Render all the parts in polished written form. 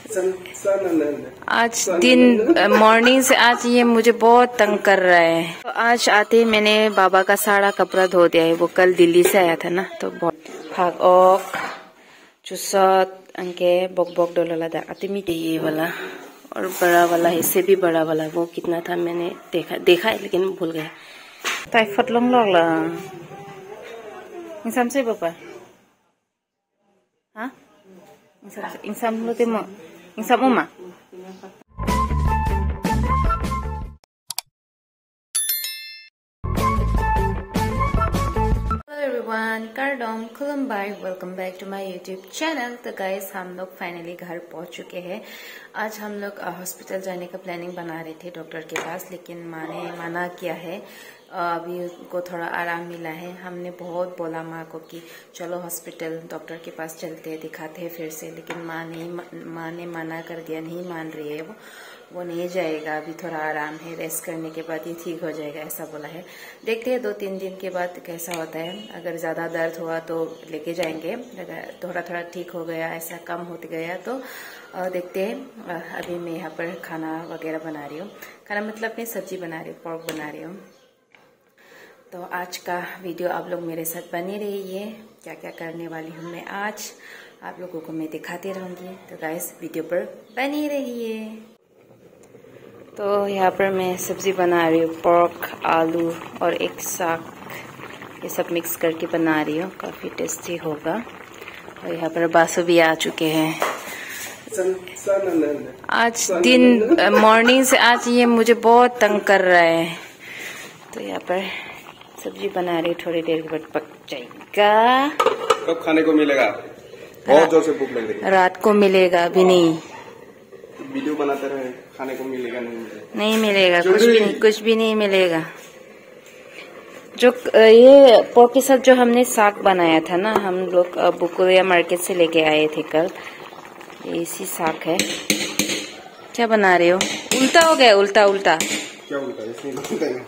आज दिन मॉर्निंग से आज ये मुझे बहुत तंग कर रहा है। तो आज आते ही मैंने बाबा का सारा कपड़ा धो दिया है। वो कल दिल्ली से आया था ना, तो बहुत भाग ओक चुसत अंके बक बक डोला दा अतिमी ये वाला और बड़ा वाला, इससे भी बड़ा वाला वो कितना था मैंने देखा है लेकिन भूल गया। टाइफाइड लंग लगला इंसाम से बाबा हाँ इंसाम लो तेमो इंसाम उमा। एवरीवन, कार्डोम खुलुमबाई, welcome back to my YouTube channel. तो गाइस हम लोग फाइनली घर पहुंच चुके हैं। आज हम लोग हॉस्पिटल जाने का प्लानिंग बना रहे थे डॉक्टर के पास, लेकिन माँ ने मना किया है। अभी उनको थोड़ा आराम मिला है। हमने बहुत बोला माँ को कि चलो हॉस्पिटल डॉक्टर के पास चलते हैं, दिखाते हैं फिर से, लेकिन माँ ने मना कर दिया, नहीं मान रही है वो नहीं जाएगा, अभी थोड़ा आराम है, रेस्ट करने के बाद ये ठीक हो जाएगा, ऐसा बोला है। देखते हैं 2-3 दिन के बाद कैसा होता है। अगर ज़्यादा दर्द हुआ तो लेके जाएंगे, थोड़ा थोड़ा ठीक हो गया, ऐसा कम होते गया तो देखते हैं। अभी मैं यहाँ पर खाना वगैरह बना रही हूँ, खाना मतलब मैं सब्जी बना रही हूँ, पोर्क बना रही हूँ। तो आज का वीडियो आप लोग मेरे साथ बने रहिए, क्या क्या करने वाली हूँ मैं आज आप लोगों को मैं दिखाती रहूँगी। तो गाइस वीडियो पर बनी रहिए। तो यहाँ पर मैं सब्जी बना रही हूँ, पोर्क, आलू और एक साग, ये सब मिक्स करके बना रही हूँ, काफ़ी टेस्टी होगा। और यहाँ पर बासु भी आ चुके हैं। आज दिन मॉर्निंग से आज ये मुझे बहुत तंग कर रहा है। तो यहाँ पर सब्जी बना रही, थोड़ी देर के बाद पक जाएगा। कब खाने को मिलेगा? बहुत जोर से भूख लग रही है। रात को मिलेगा, अभी नहीं। वीडियो बनाते रहे, खाने को मिलेगा नहीं मिलेगा, कुछ भी नहीं मिलेगा। जो ये पोर्क के साथ जो हमने साग बनाया था ना, हम लोग बुकुरिया मार्केट से लेके आए थे कल, इसी साग है। क्या बना रहे हो? उल्टा हो गया, उल्टा क्या उल्टा?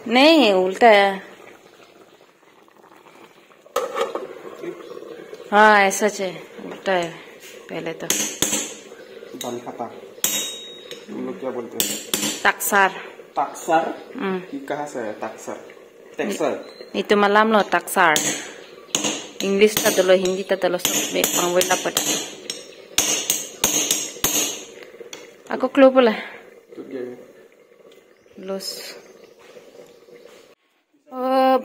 नहीं उल्टा है, हाँ ऐसा है, उल्टा है पहले तो। तुम लोग क्या बोलते हैं? ताक्सार। ये कहाँ से है ताक्सार? Itu malam lo taksar. English tadalo, Hindi tadalo, सब में पांवला पटा। Aku keluar pula. Los.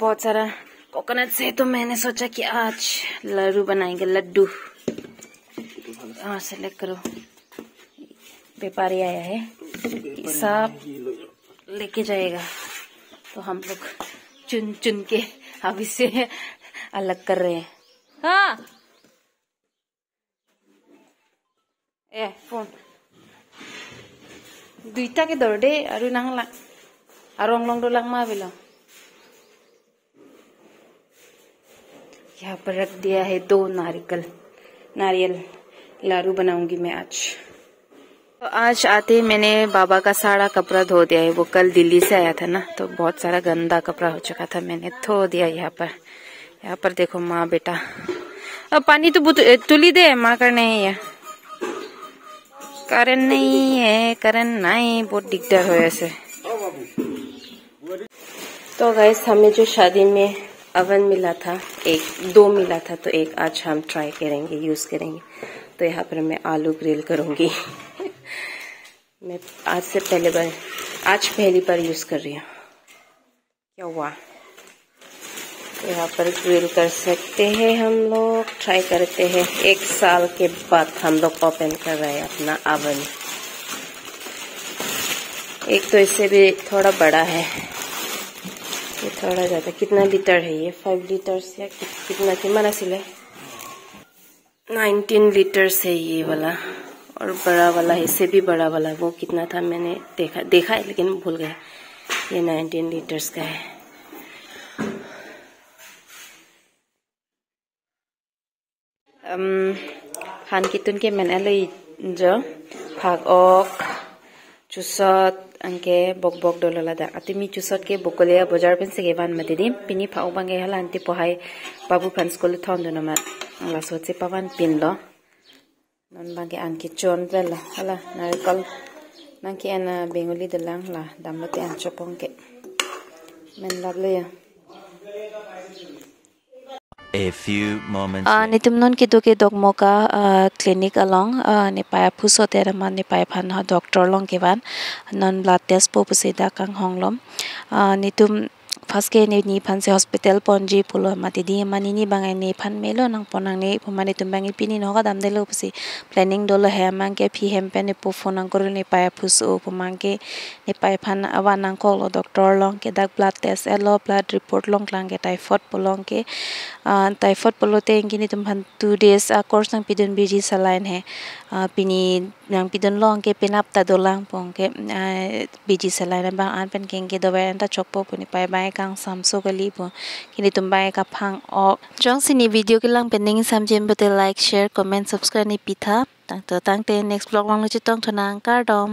बहुत सारा कोकोनट से तो मैंने सोचा कि आज लड्डू बनाएंगे, लड्डू। हाँ सेलेक्ट करो। व्यापारी आया है, सब लेके जाएगा, तो हम लोग चुन चुन के अब इसे अलग कर रहे हैं। हाँ ए फोन दुईटा के दौड़े अरु नांगला अरोंग लोंग डोलांग मा बिलो। यहाँ पर रख दिया है 2 नारियल लाडू बनाऊंगी मैं आज। तो आज आते ही मैंने बाबा का सारा कपड़ा धो दिया है। वो कल दिल्ली से आया था ना, तो बहुत सारा गंदा कपड़ा हो चुका था, मैंने धो दिया। यहाँ पर देखो माँ बेटा, अब पानी तो तुली दे, माँ करने है। करंट नहीं है, करंट नहीं, बहुत दिक्कत हो ऐसे। तो गाइस हमें जो शादी में ओवन मिला था, 2 मिला था, तो एक आज हम ट्राई करेंगे, यूज करेंगे। तो यहाँ पर मैं आलू ग्रिल करूंगी। मैं आज पहली बार यूज कर रही हूँ। क्या हुआ? तो यहाँ पर ग्रिल कर सकते हैं हम लोग, ट्राई करते हैं। 1 साल के बाद हम लोग ओपन कर रहे हैं अपना ओवन। एक तो इससे भी थोड़ा बड़ा है, ये थोड़ा ज्यादा। कितना लीटर है ये? 5 लीटर्स या कितना की मना सिले 19 लीटर्स है ये वाला, और बड़ा वाला, इससे भी बड़ा वाला वो कितना था मैंने देखा है लेकिन भूल गया। ये 19 लीटर्स का है। खान कितुन के मैंने ले जो भाग ओक चुसत अंके बक बक डोला दा अतिमी चुसत के बकलिया बाजार पेन से गेवान मतेदी पिनी फाउ बांगे हला अंति पहाय बाबू फन स्कूल थौन दुना मा लासोत से पवन पिन लो non bagi an ki chon bela hala narikol nang ki ana bengoli dalang la damlote an chopong ke men lable ya. A few moments nitum non ki do ke dogmo ka clinic along ne paya phuso te man ne paya phan ha doctor long ke ban non blood test po pusida kang honglom nitum first ke ni phan se hospital ponji pulo mati di mani ni bangai ni phan melo nang ponang ne phumani tumbangi pini no ga dam de lo pusi planning dolo he mang ke phi hem pe ne po phone ang koru ne paya phuso phumang ke ne paya phan awan nang ko doctor long ke dak blood test elo blood report long klang ke typhoid polong ke typhoid polote ingini tum phan 2 days course nang pidun biji saline he pini nang pidun long ke pinap ta dolang pong ke biji saline bang an pen keng ke dawai anta chokpo puni pai bai kang samso kali po kini tum bai ka phang ok jong sini video ke lang pending samjem bote like share comment subscribe ni pitha tang te next vlog long chi tong thonang kar dom